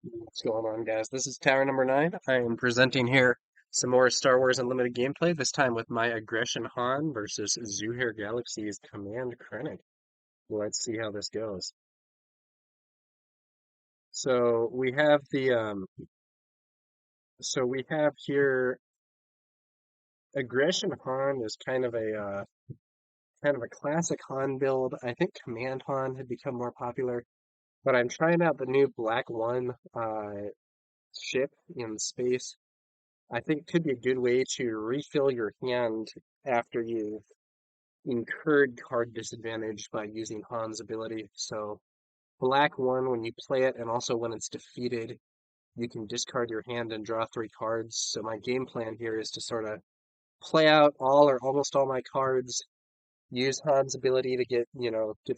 What's going on, guys? This is Tower number 9. I am presenting here some more Star Wars Unlimited gameplay, this time with my Aggression Han versus ZuhairGalaxy's Command Krennic. Let's see how this goes. So we have we have here Aggression Han is kind of a classic Han build. I think Command Han had become more popular, but I'm trying out the new Black One ship in space. I think it could be a good way to refill your hand after you've incurred card disadvantage by using Han's ability. So black one when you play it, and also when it's defeated, you can discard your hand and draw 3 cards. So my game plan here is to sort of play out all or almost all my cards, use Han's ability to get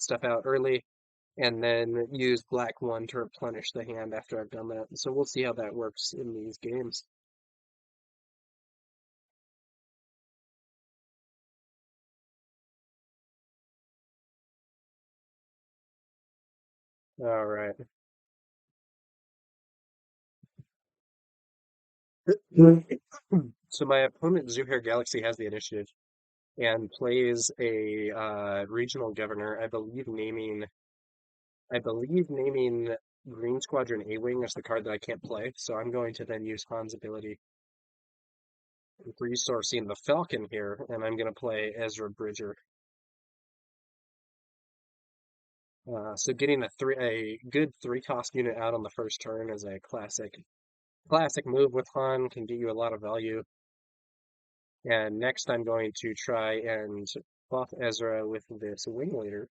stuff out early, and then use black one to replenish the hand after I've done that. So we'll see how that works in these games. All right. So my opponent, ZuhairGalaxy, has the initiative and plays a regional governor. I believe naming Green Squadron A-Wing as the card that I can't play. So I'm going to then use Han's ability, resourcing the Falcon here, and I'm going to play Ezra Bridger. So getting a good 3-cost unit out on the first turn is a classic move with Han, can get you a lot of value. And next I'm going to try and buff Ezra with this Wing Leader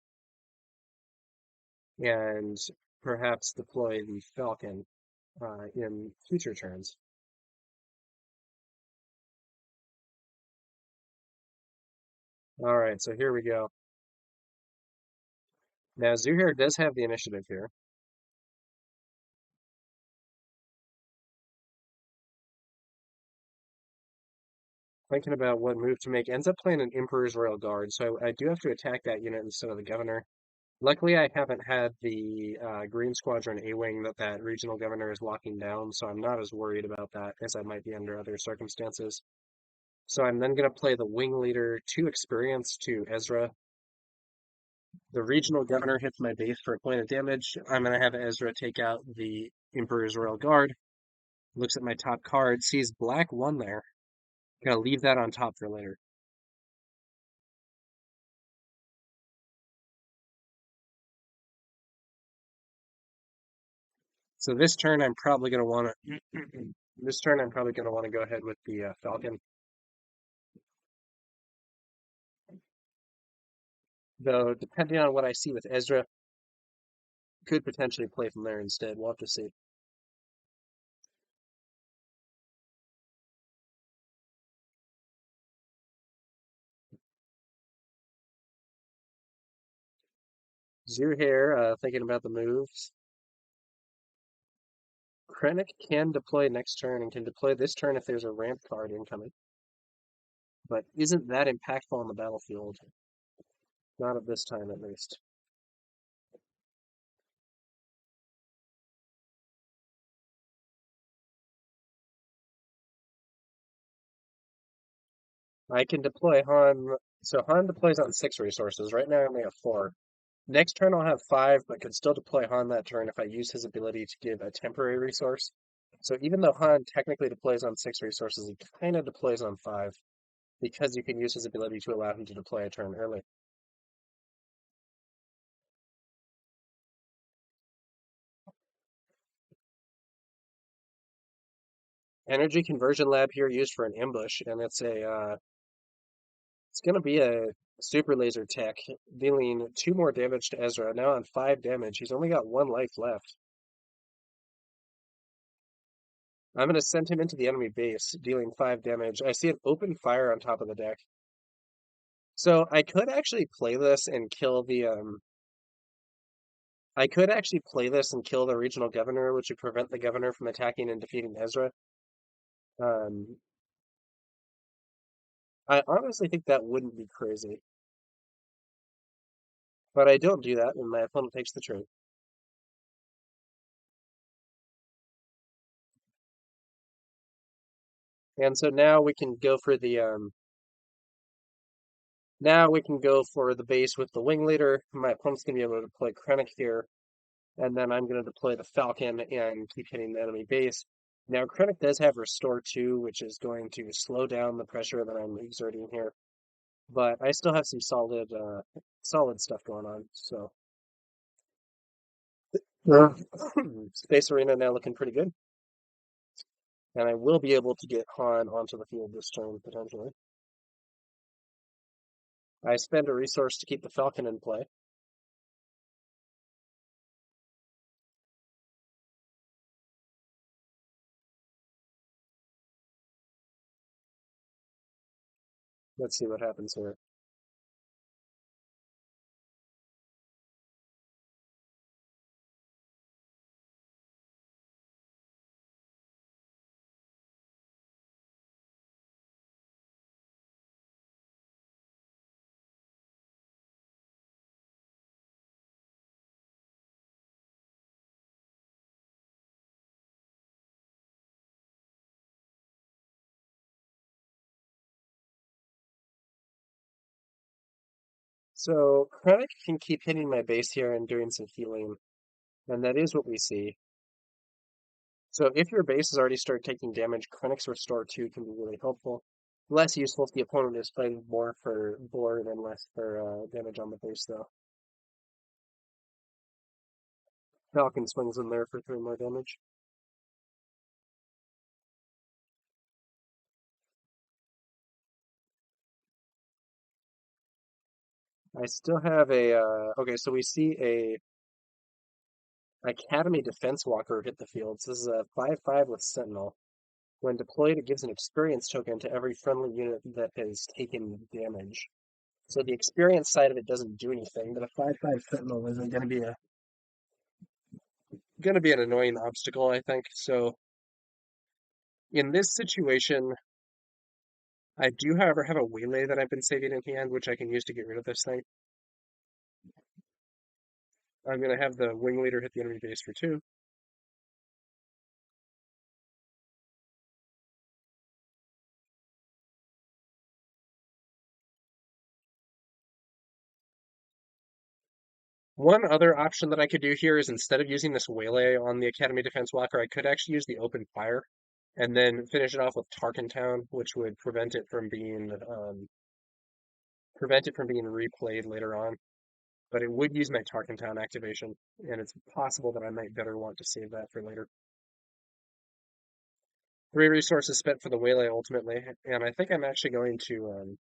and perhaps deploy the Falcon in future turns. All right, so here we go. Now Zuhair does have the initiative here. Thinking about what move to make, ends up playing an Emperor's Royal Guard, so I do have to attack that unit instead of the Governor. Luckily, I haven't had the Green Squadron A-Wing that regional governor is locking down, so I'm not as worried about that as I might be under other circumstances. So I'm then going to play the Wing Leader, 2 experience to Ezra. The regional governor hits my base for a point of damage. I'm going to have Ezra take out the Emperor's Royal Guard, looks at my top card, sees black 1 there. Gonna leave that on top for later. So this turn I'm probably going to want to this turn I'm probably going to want to go ahead with the Falcon. Though depending on what I see with Ezra, could potentially play from there instead. We'll have to see. Zuhair, thinking about the moves. Krennic can deploy next turn and can deploy this turn if there's a ramp card incoming, but isn't that impactful on the battlefield. Not at this time, at least. I can deploy Han. So Han deploys on 6 resources. Right now I only have 4. Next turn I'll have 5, but could still deploy Han that turn if I use his ability to give a temporary resource. So even though Han technically deploys on 6 resources, he kind of deploys on 5 because you can use his ability to allow him to deploy a turn early. Energy conversion lab here used for an ambush, and it's gonna be a super laser tech, dealing 2 more damage to Ezra. Now on 5 damage, he's only got 1 life left. I'm gonna send him into the enemy base, dealing 5 damage. I see an open fire on top of the deck. So I could actually play this and kill the I could actually play this and kill the regional governor, which would prevent the governor from attacking and defeating Ezra. Um, I honestly think that wouldn't be crazy. But I don't do that, and my opponent takes the trade. And so now we can go for the now we can go for the base with the wing leader. My opponent's gonna be able to deploy Krennic here, and then I'm gonna deploy the Falcon and keep hitting the enemy base. Now Krennic does have Restore 2, which is going to slow down the pressure that I'm exerting here, but I still have some solid stuff going on. So Space Arena now looking pretty good, and I will be able to get Han onto the field this turn potentially. I spend a resource to keep the Falcon in play. Let's see what happens here. So Krennic can keep hitting my base here and doing some healing, and that is what we see. So if your base has already started taking damage, Krennic's Restore 2 can be really helpful. Less useful if the opponent is playing more for board and less for damage on the base, though. Falcon swings in there for 3 more damage. I still have a, okay, so we see a Academy Defense Walker hit the field. So this is a 5/5 with Sentinel. When deployed, it gives an experience token to every friendly unit that has taken damage. So the experience side of it doesn't do anything, but a 5/5 Sentinel isn't going to be an annoying obstacle, I think. So in this situation, I do, however, have a waylay that I've been saving in hand, which I can use to get rid of this thing. I'm going to have the wing leader hit the enemy base for 2. One other option that I could do here is instead of using this waylay on the Academy Defense Walker, I could actually use the open fire and then finish it off with Tarkentown, which would prevent it from being replayed later on. But it would use my Tarkentown activation, and it's possible that I might better want to save that for later. 3 resources spent for the waylay ultimately, and I think I'm actually going to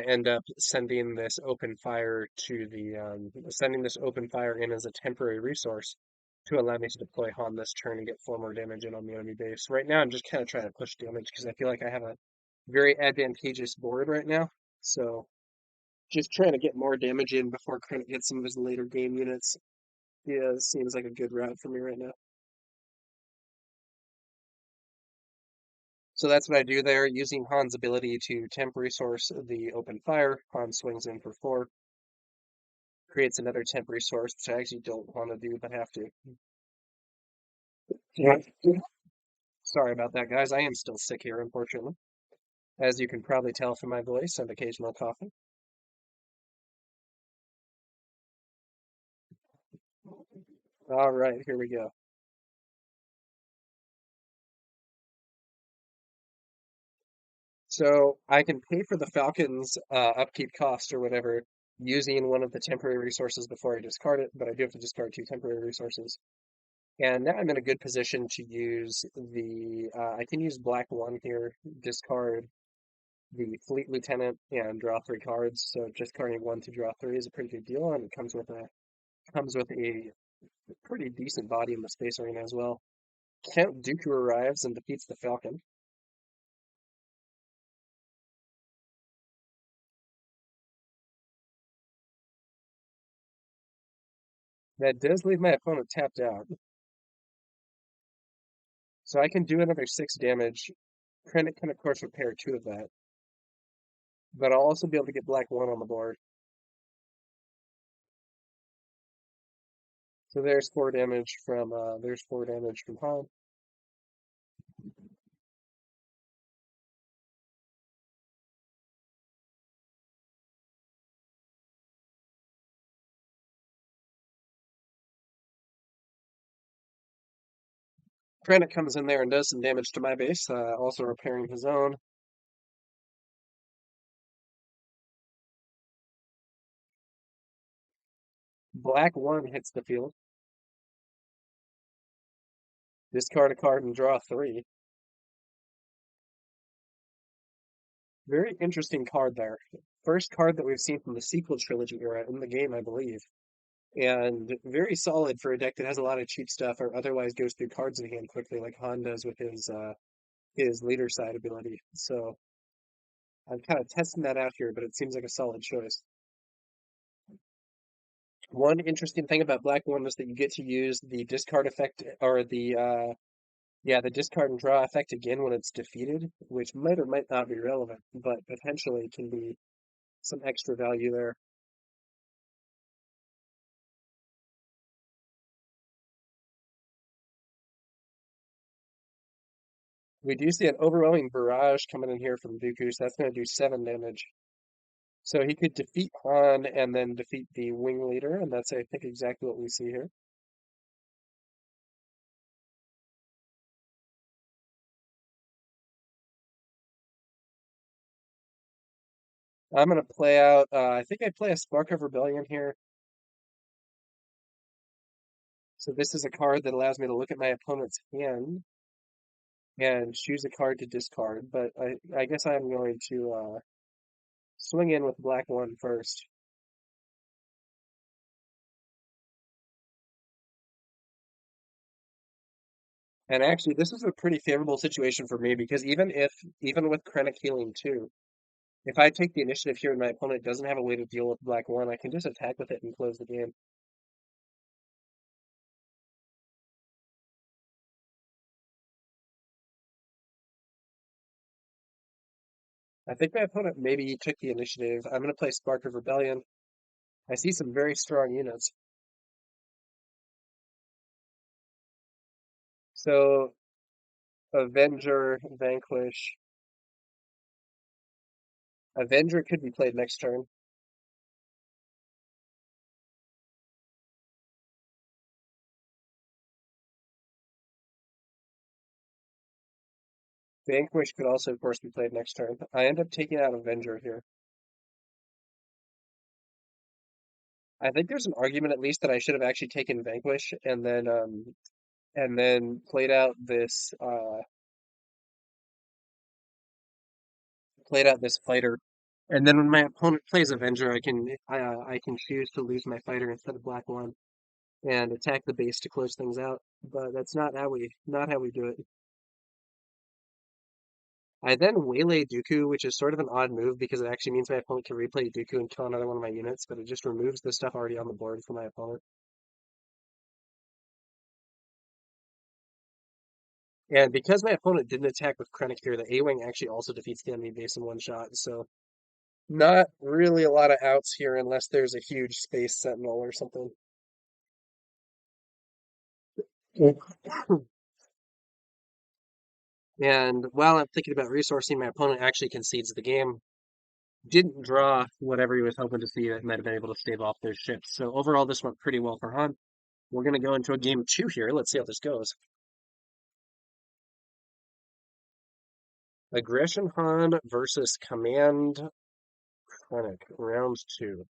end up sending this open fire sending this open fire in as a temporary resource to allow me to deploy Han this turn and get 4 more damage in on the enemy base. Right now, I'm just kind of trying to push damage because I feel like I have a very advantageous board right now. So just trying to get more damage in before Krennic gets some of his later game units. Yeah, seems like a good route for me right now. So that's what I do there, using Han's ability to temp resource the open fire. Han swings in for 4, creates another temp resource, which I actually don't want to do, but have to. Yeah. Sorry about that, guys. I am still sick here, unfortunately. As you can probably tell from my voice and occasional coughing. All right, here we go. So I can pay for the Falcon's upkeep cost or whatever using one of the temporary resources before I discard it, but I do have to discard 2 temporary resources. And now I'm in a good position to use I can use black 1 here, discard the Fleet Lieutenant and draw 3 cards. So discarding 1 to draw 3 is a pretty good deal, and it comes with a pretty decent body in the Space Arena as well. Count Dooku arrives and defeats the Falcon. That does leave my opponent tapped out. So I can do another 6 damage. Krennic can, of course, repair 2 of that. But I'll also be able to get black 1 on the board. So there's 4 damage from Han. Krennic comes in there and does some damage to my base, also repairing his own. Black 1 hits the field. Discard a card and draw 3. Very interesting card there. First card that we've seen from the sequel trilogy era in the game, I believe. And very solid for a deck that has a lot of cheap stuff or otherwise goes through cards in hand quickly, like Han does with his leader side ability. So I'm kind of testing that out here, but it seems like a solid choice. One interesting thing about Black One is that you get to use the discard effect or the discard and draw effect again when it's defeated, which might or might not be relevant, but potentially can be some extra value there. We do see an overwhelming barrage coming in here from Dooku, so that's going to do 7 damage. So he could defeat Han and then defeat the wing leader, and that's, I think, exactly what we see here. I'm going to play out, I think I play a Spark of Rebellion here. So this is a card that allows me to look at my opponent's hand and choose a card to discard, but I guess I'm going to swing in with Black One first. And actually, this is a pretty favorable situation for me because even with Krennic healing 2, if I take the initiative here and my opponent doesn't have a way to deal with Black One, I can just attack with it and close the game. I think my opponent maybe took the initiative. I'm going to play Spark of Rebellion. I see some very strong units. So, Avenger, Vanquish. Avenger could be played next turn. Vanquish could also, of course, be played next turn. I end up taking out Avenger here. I think there's an argument at least that I should have actually taken Vanquish and then played out this fighter. And then when my opponent plays Avenger, I can choose to lose my fighter instead of Black One and attack the base to close things out. But that's not how we do it. I then waylay Dooku, which is sort of an odd move because it actually means my opponent can replay Dooku and kill another one of my units, but it just removes the stuff already on the board for my opponent. And because my opponent didn't attack with Krennic here, the A-Wing actually also defeats the enemy base in one shot, so not really a lot of outs here unless there's a huge space sentinel or something. And while I'm thinking about resourcing, my opponent actually concedes the game. Didn't draw whatever he was hoping to see that might have been able to stave off those ships. So overall, this went pretty well for Han. We're going to go into a game 2 here. Let's see how this goes. Aggression Han versus Command Krennic, round 2.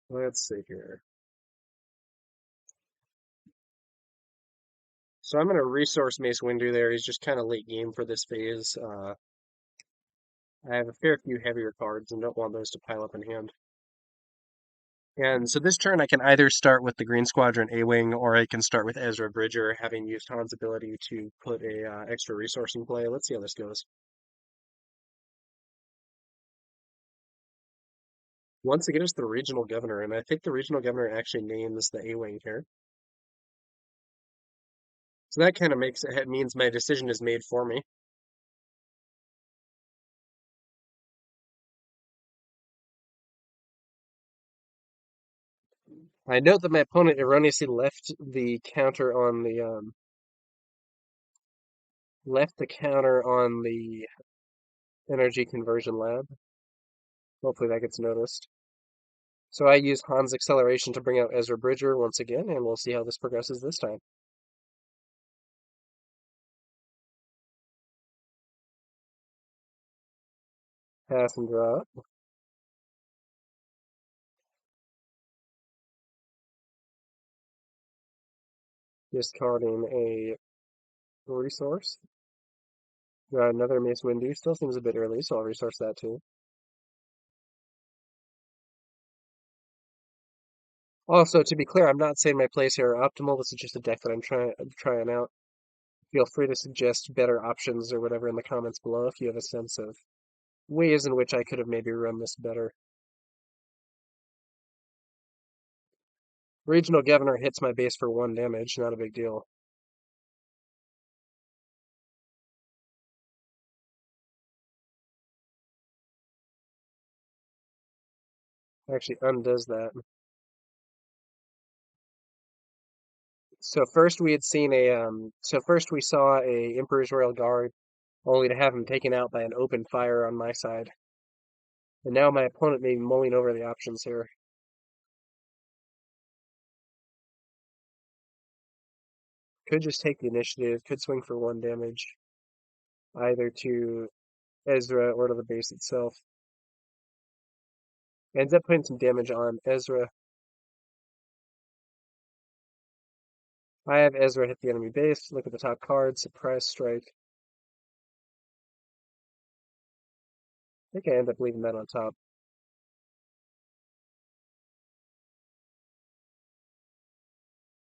Let's see here. So I'm going to resource Mace Windu there. He's just kind of late game for this phase. I have a fair few heavier cards and don't want those to pile up in hand. And so this turn I can either start with the Green Squadron A-Wing or I can start with Ezra Bridger, having used Han's ability to put a extra resource in play. Let's see how this goes. Once again, it's the Regional Governor, and I think the Regional Governor actually names the A-Wing here. So that kind of means my decision is made for me. I note that my opponent erroneously left the counter on Left the counter on the energy conversion lab. Hopefully that gets noticed. So I use Han's acceleration to bring out Ezra Bridger once again, and we'll see how this progresses this time. Pass and draw. Discarding a resource. Got another Mace Windu. Still seems a bit early, so I'll resource that too. Also, to be clear, I'm not saying my plays here are optimal. This is just a deck that I'm trying out. Feel free to suggest better options or whatever in the comments below if you have a sense of ways in which I could have maybe run this better. Regional Governor hits my base for 1 damage, not a big deal. Actually undoes that. So first we had seen first we saw a Emperor's Royal Guard, only to have him taken out by an open fire on my side. And now my opponent may be mulling over the options here. Could just take the initiative, could swing for 1 damage, either to Ezra or to the base itself. Ends up putting some damage on Ezra. I have Ezra hit the enemy base. Look at the top card, surprise strike. I think I end up leaving that on top.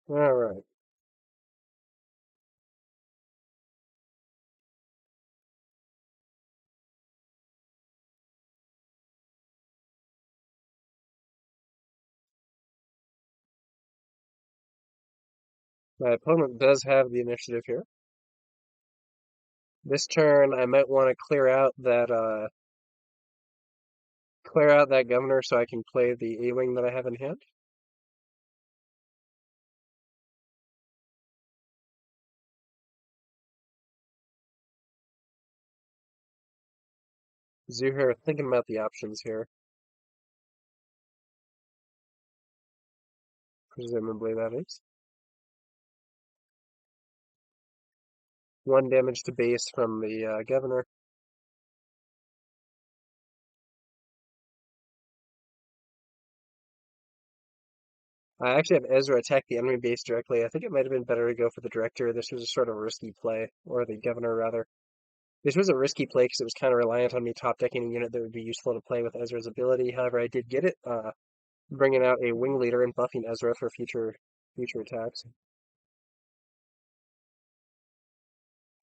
Alright. My opponent does have the initiative here. This turn I might want to clear out that governor so I can play the A-wing that I have in hand. Zuhair thinking about the options here. Presumably that is. 1 damage to base from the governor. I actually have Ezra attack the enemy base directly. I think it might have been better to go for the director. This was a sort of risky play, or the governor rather. This was a risky play because it was kind of reliant on me top decking a unit that would be useful to play with Ezra's ability. However, I did get it, bringing out a wing leader and buffing Ezra for future attacks.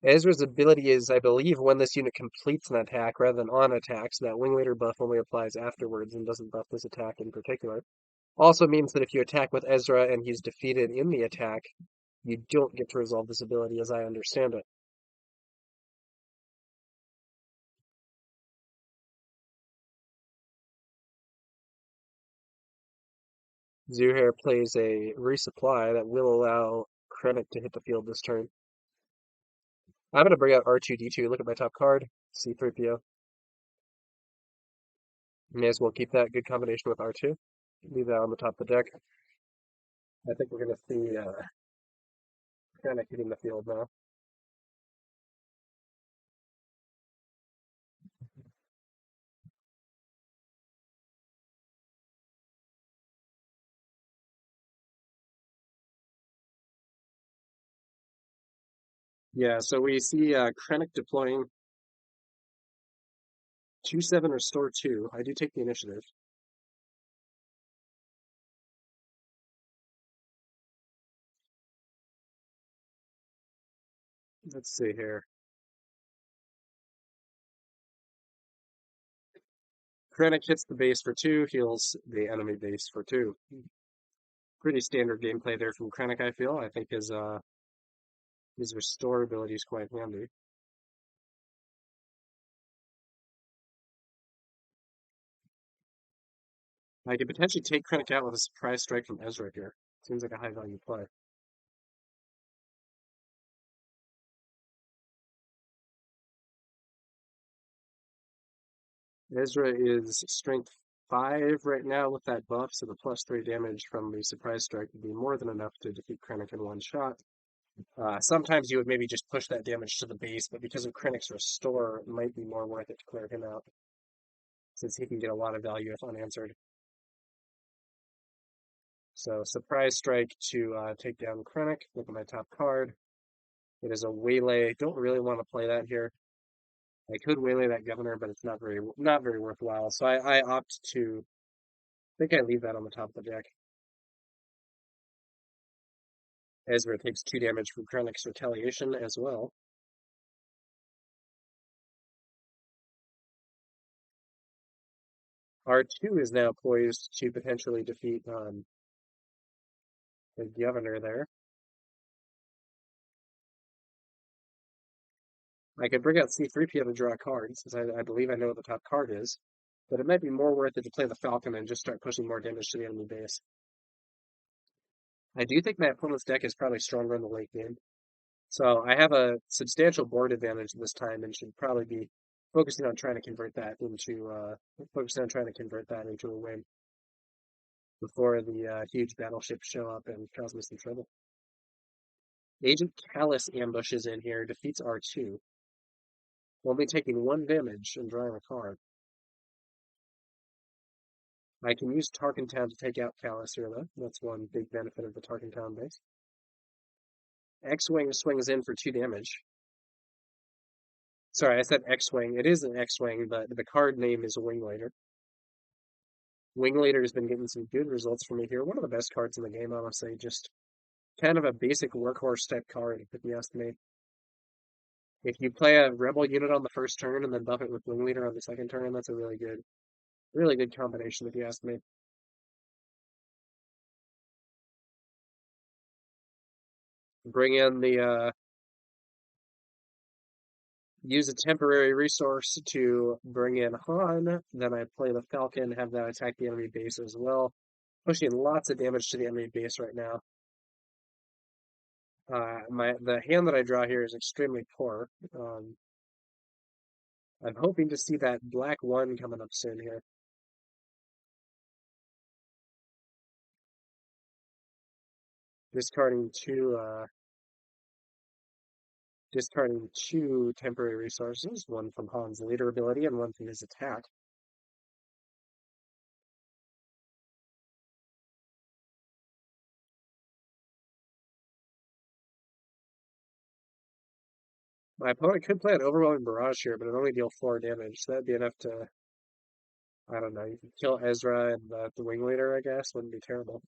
Ezra's ability is, I believe, when this unit completes an attack rather than on attack, so that wing leader buff only applies afterwards and doesn't buff this attack in particular. Also means that if you attack with Ezra and he's defeated in the attack, you don't get to resolve this ability as I understand it. Zuhair plays a resupply that will allow Krennic to hit the field this turn. I'm going to bring out R2-D2, look at my top card, C-3PO. May as well keep that good combination with R2. Leave that on the top of the deck. I think we're going to see Krennic hitting the field now. Yeah, so we see Krennic deploying 2/7 restore 2. I do take the initiative. Let's see here. Krennic hits the base for 2, heals the enemy base for 2. Pretty standard gameplay there from Krennic, I feel. I think his restore ability is quite handy. I could potentially take Krennic out with a surprise strike from Ezra here. Seems like a high value play. Ezra is strength 5 right now with that buff, so the +3 damage from the surprise strike would be more than enough to defeat Krennic in one shot. Sometimes you would maybe just push that damage to the base, but because of Krennic's restore, it might be more worth it to clear him out, since he can get a lot of value if unanswered. So surprise strike to take down Krennic. Look at my top card. It is a waylay. Don't really want to play that here. I could waylay that governor, but it's not very worthwhile. So I opt to. I think I leave that on the top of the deck. Ezra takes 2 damage from Krennic's retaliation as well. R2 is now poised to potentially defeat the governor there. I could bring out C3PO to draw a card, since I believe I know what the top card is, but it might be more worth it to play the Falcon and just start pushing more damage to the enemy base. I do think my opponent's deck is probably stronger in the late game, so I have a substantial board advantage this time and should probably be focusing on trying to convert that into a win before the huge battleships show up and cause me some trouble. Agent Callus ambushes in here, defeats R2. Only taking 1 damage and drawing a card. I can use Tarkentown to take out Callus here, though. That's one big benefit of the Tarkentown base. X-Wing swings in for 2 damage. Sorry, I said X-Wing. It is an X-Wing, but the card name is Winglater. Winglater has been getting some good results for me here. One of the best cards in the game, honestly. Just kind of a basic workhorse type card, if you ask me. If you play a rebel unit on the first turn and then buff it with Wingleader on the second turn, that's a really good combination, if you ask me. Bring in the use a temporary resource to bring in Han. Then I play the Falcon, have that attack the enemy base as well, pushing lots of damage to the enemy base right now. The hand that I draw here is extremely poor. I'm hoping to see that black 1 coming up soon here. Discarding two temporary resources, one from Han's leader ability and one from his attack. My opponent could play an Overwhelming Barrage here, but it only deal 4 damage. So that'd be enough to, I don't know, you could kill Ezra and the Wing Leader, I guess. Wouldn't be terrible.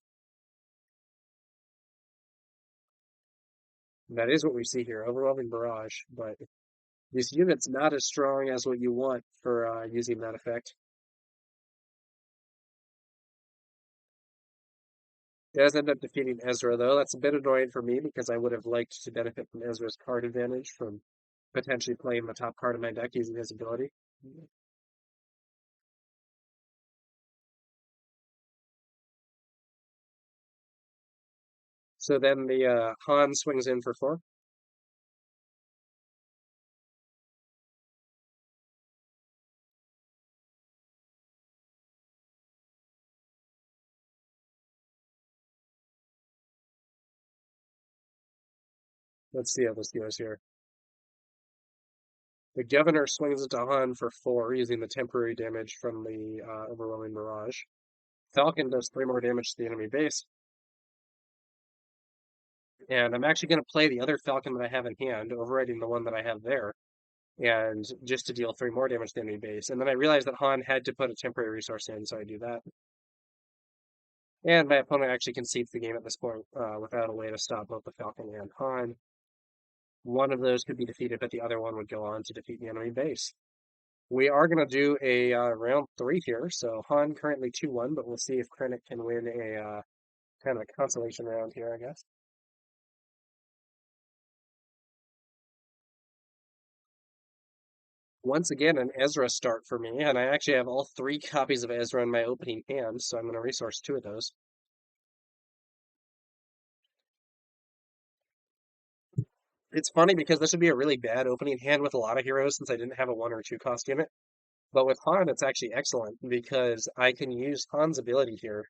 And that is what we see here, Overwhelming Barrage, but this unit's not as strong as what you want for using that effect. It does end up defeating Ezra, though. That's a bit annoying for me because I would have liked to benefit from Ezra's card advantage from potentially playing the top card of my deck using his ability. So then the Han swings in for 4. Let's see how this goes here. The Governor swings into Han for 4, using the temporary damage from the Overwhelming Mirage. Falcon does 3 more damage to the enemy base. And I'm actually going to play the other Falcon that I have in hand, overriding the one that I have there, and just to deal 3 more damage to the enemy base. And then I realized that Han had to put a temporary resource in, so I do that. And my opponent actually concedes the game at this point without a way to stop both the Falcon and Han. One of those could be defeated, but the other one would go on to defeat the enemy base. We are going to do a round 3 here, so Han currently 2-1, but we'll see if Krennic can win a kind of a consolation round here, I guess. Once again, an Ezra start for me, and I actually have all 3 copies of Ezra in my opening hand, so I'm going to resource 2 of those. It's funny because this would be a really bad opening hand with a lot of heroes since I didn't have a 1 or 2 cost unit. But with Han, it's actually excellent because I can use Han's ability here,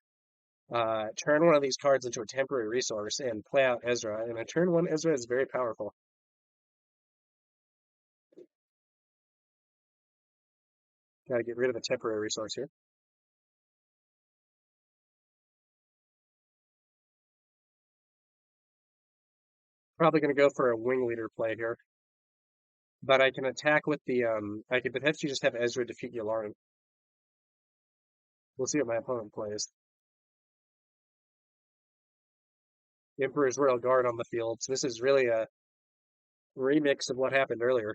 turn one of these cards into a temporary resource and play out Ezra. And a turn one Ezra is very powerful. Got to get rid of the temporary resource here. Probably going to go for a wing leader play here. But I can attack with the, I could potentially just have Ezra defeat Yularen. We'll see what my opponent plays. Emperor's Royal Guard on the field, so this is really a remix of what happened earlier.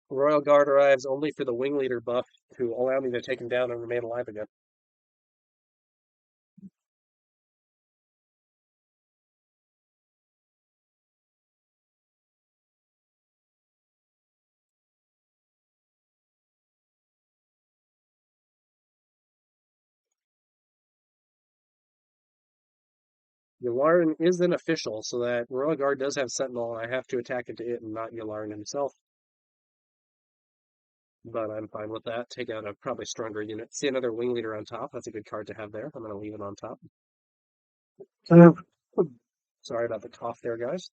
Royal Guard arrives only for the wing leader buff to allow me to take him down and remain alive again. Yularen is an official, so that Royal Guard does have Sentinel, and I have to attack into it and not Yularen himself. But I'm fine with that. Take out a probably stronger unit. See another wing leader on top. That's a good card to have there. I'm going to leave it on top. Sorry about the cough there, guys.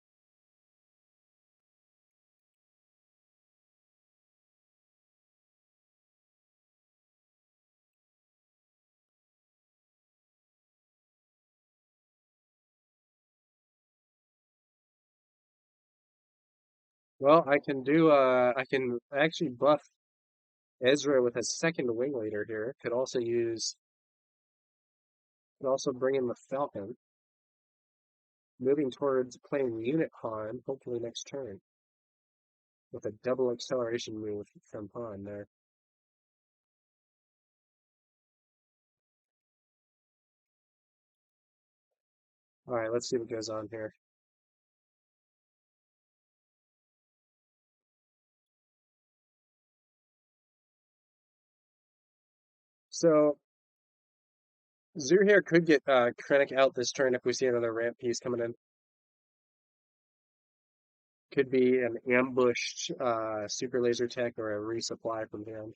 Well, I can do, I can actually buff Ezra with a second wing leader here. Could also bring in the Falcon. Moving towards playing Unit Han, hopefully next turn. With a double acceleration move from Han there. Alright, let's see what goes on here. So, Zuhair could get Krennic out this turn if we see another ramp piece coming in. Could be an ambushed super laser tech or a resupply from him.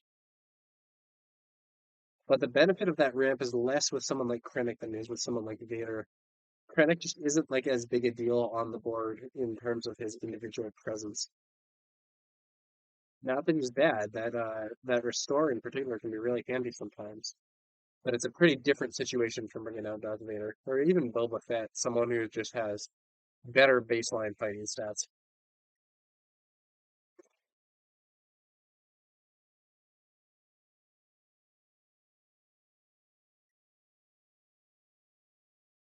But the benefit of that ramp is less with someone like Krennic than it is with someone like Vader. Krennic just isn't like as big a deal on the board in terms of his individual presence. Not that he's bad. That restore in particular can be really handy sometimes. But it's a pretty different situation from bringing out Darth Vader or even Boba Fett, someone who just has better baseline fighting stats.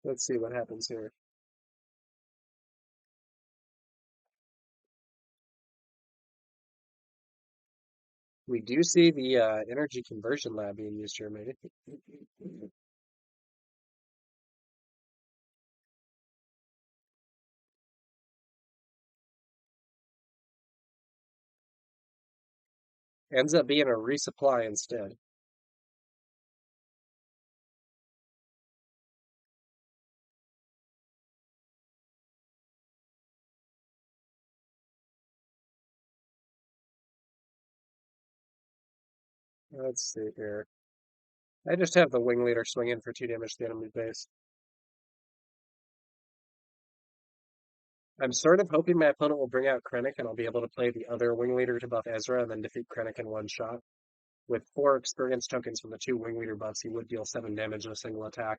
Let's see what happens here. We do see the energy conversion lab being used here, maybe. Ends up being a resupply instead. Let's see here. I just have the wing leader swing in for 2 damage to the enemy base. I'm sort of hoping my opponent will bring out Krennic and I'll be able to play the other wing leader to buff Ezra and then defeat Krennic in one shot. With 4 experience tokens from the 2 wing leader buffs, he would deal 7 damage in a single attack.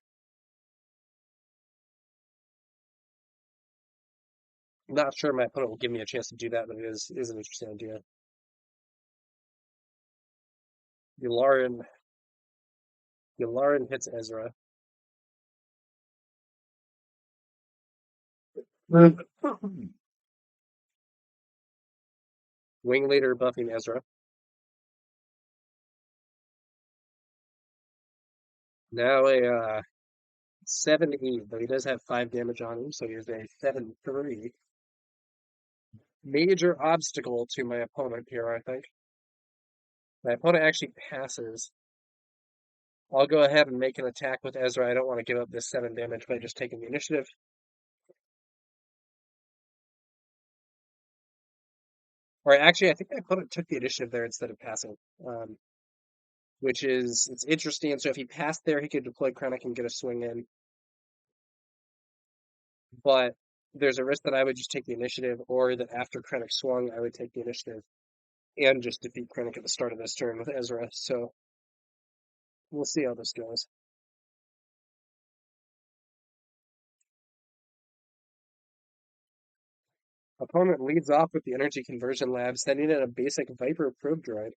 Not sure my opponent will give me a chance to do that, but it is an interesting idea. Yularen hits Ezra. Wing leader buffing Ezra. Now a 7-8, but he does have 5 damage on him, so he's a 7-3. Major obstacle to my opponent here, I think. My opponent actually passes. I'll go ahead and make an attack with Ezra. I don't want to give up this 7 damage by just taking the initiative. Or actually, I think my opponent took the initiative there instead of passing, um, which is it's interesting. So if he passed there, he could deploy Krennic and get a swing in. But there's a risk that I would just take the initiative, or that after Krennic swung, I would take the initiative and just defeat Krennic at the start of this turn with Ezra. So we'll see how this goes. Opponent leads off with the Energy Conversion Lab, sending in a basic Viper Probe Droid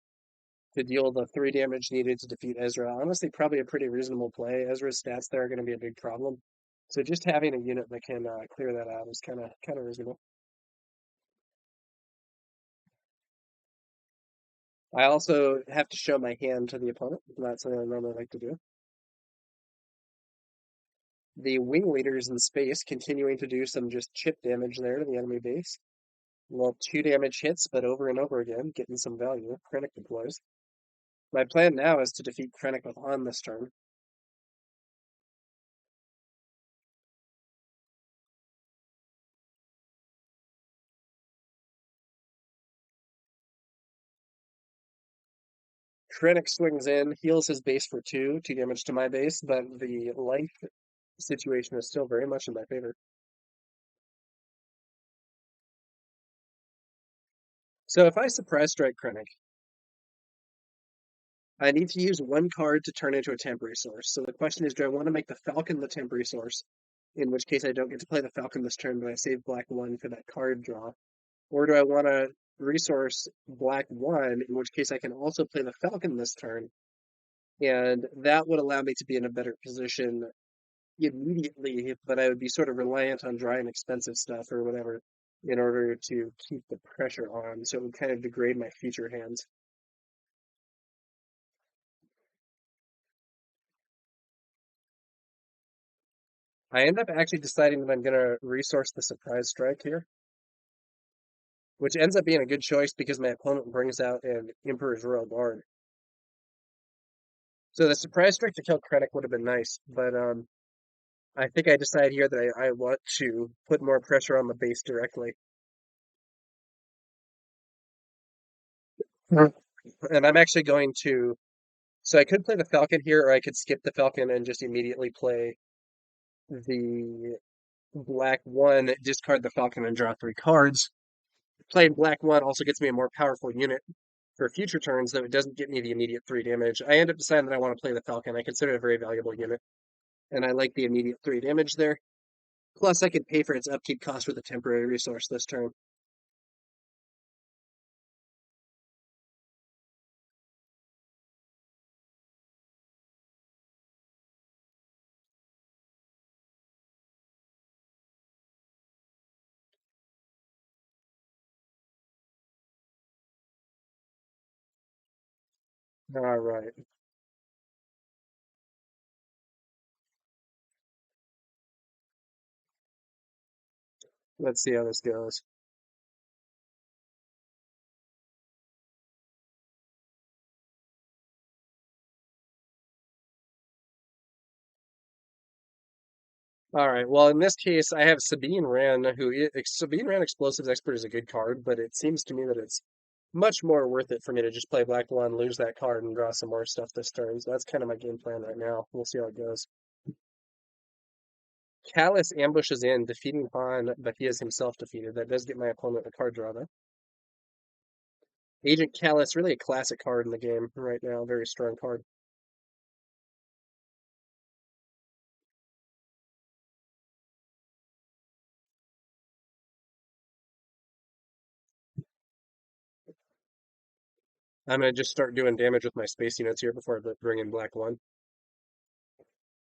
to deal the 3 damage needed to defeat Ezra. Honestly, probably a pretty reasonable play. Ezra's stats there are going to be a big problem. So just having a unit that can clear that out is kind of reasonable. I also have to show my hand to the opponent. Not something I normally like to do. The wing leaders in space continuing to do some just chip damage there to the enemy base. Well, 2 damage hits, but over and over again, getting some value. Krennic deploys. My plan now is to defeat Krennic with Han this turn. Krennic swings in, heals his base for 2 damage to my base, but the life situation is still very much in my favor. So if I surprise strike Krennic, I need to use 1 card to turn into a temp resource. So the question is, do I want to make the Falcon the temp resource? In which case I don't get to play the Falcon this turn, but I save black 1 for that card draw. Or do I want to resource black 1, in which case I can also play the Falcon this turn, and that would allow me to be in a better position immediately, but I would be sort of reliant on drawing expensive stuff or whatever in order to keep the pressure on, so it would kind of degrade my future hands. I end up actually deciding that I'm going to resource the surprise strike here, which ends up being a good choice because my opponent brings out an Emperor's Royal Guard. So the surprise strike to kill Krennic would have been nice, but I think I decide here that I want to put more pressure on the base directly. Mhm. And I'm actually going to. So I could play the Falcon here, or I could skip the Falcon and just immediately play the black 1, discard the Falcon, and draw 3 cards. Playing black 1 also gets me a more powerful unit for future turns, though it doesn't get me the immediate 3 damage. I end up deciding that I want to play the Falcon. I consider it a very valuable unit, and I like the immediate 3 damage there. Plus, I could pay for its upkeep cost with a temporary resource this turn. All right, let's see how this goes. All right. Well, in this case, I have Sabine Wren, Sabine Wren Explosives Expert is a good card, but it seems to me that it's much more worth it for me to just play Black One, lose that card, and draw some more stuff this turn. So that's kind of my game plan right now. We'll see how it goes. Callus ambushes in, defeating Han, but he is himself defeated. That does get my opponent a card draw, though. Agent Callus, really a classic card in the game right now. Very strong card. I'm going to just start doing damage with my space units here before I bring in Black One.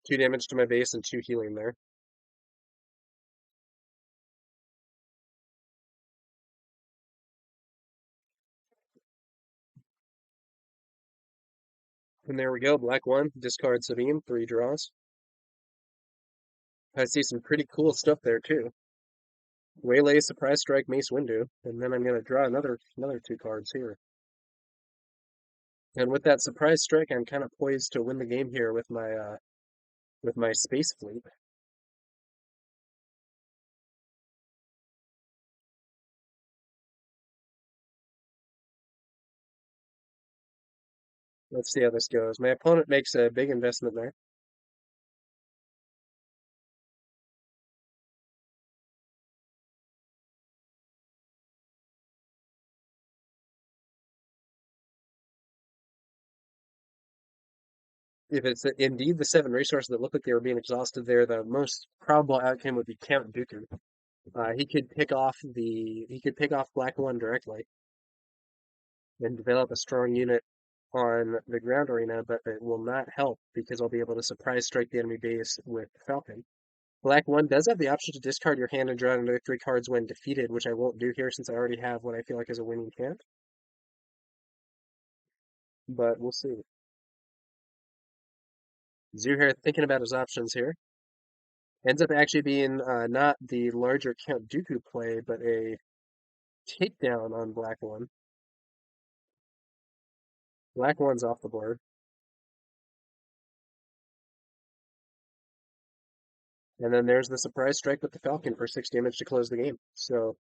2 damage to my base and 2 healing there. And there we go. Black 1, discard Sabine, 3 draws. I see some pretty cool stuff there too. Waylay, Surprise Strike, Mace Windu, and then I'm going to draw another 2 cards here. And with that Surprise Strike, I'm kind of poised to win the game here with my space fleet. Let's see how this goes. My opponent makes a big investment there. If it's indeed the seven resources that look like they were being exhausted there, the most probable outcome would be Count Dooku. He could pick off Black One directly and develop a strong unit on the ground arena, but it will not help because I'll be able to surprise strike the enemy base with Falcon. Black One does have the option to discard your hand and draw another three cards when defeated, which I won't do here since I already have what I feel like is a winning hand. But we'll see. Zuhair thinking about his options here. Ends up actually being not the larger Count Dooku play, but a takedown on Black One. Black One's off the board. And then there's the surprise strike with the Falcon for 6 damage to close the game. So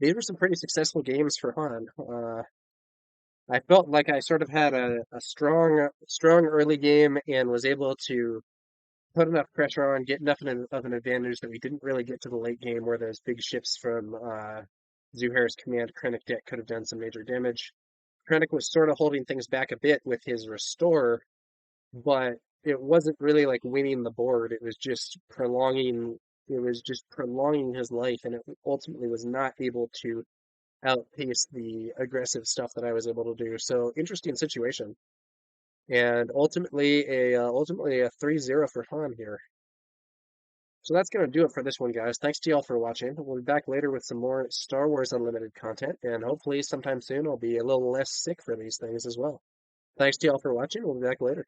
these were some pretty successful games for Han. I felt like I sort of had a strong early game and was able to put enough pressure on, get enough of an advantage that we didn't really get to the late game where those big ships from Zuhair's command Krennic deck could have done some major damage. Krennic was sort of holding things back a bit with his restore, but it wasn't really like winning the board. It was just prolonging his life, and it ultimately was not able to outpace the aggressive stuff that I was able to do. So interesting situation. And ultimately a 3-0 for Han here. So that's going to do it for this one, guys. Thanks to y'all for watching. We'll be back later with some more Star Wars Unlimited content, and hopefully sometime soon I'll be a little less sick for these things as well. Thanks to y'all for watching. We'll be back later.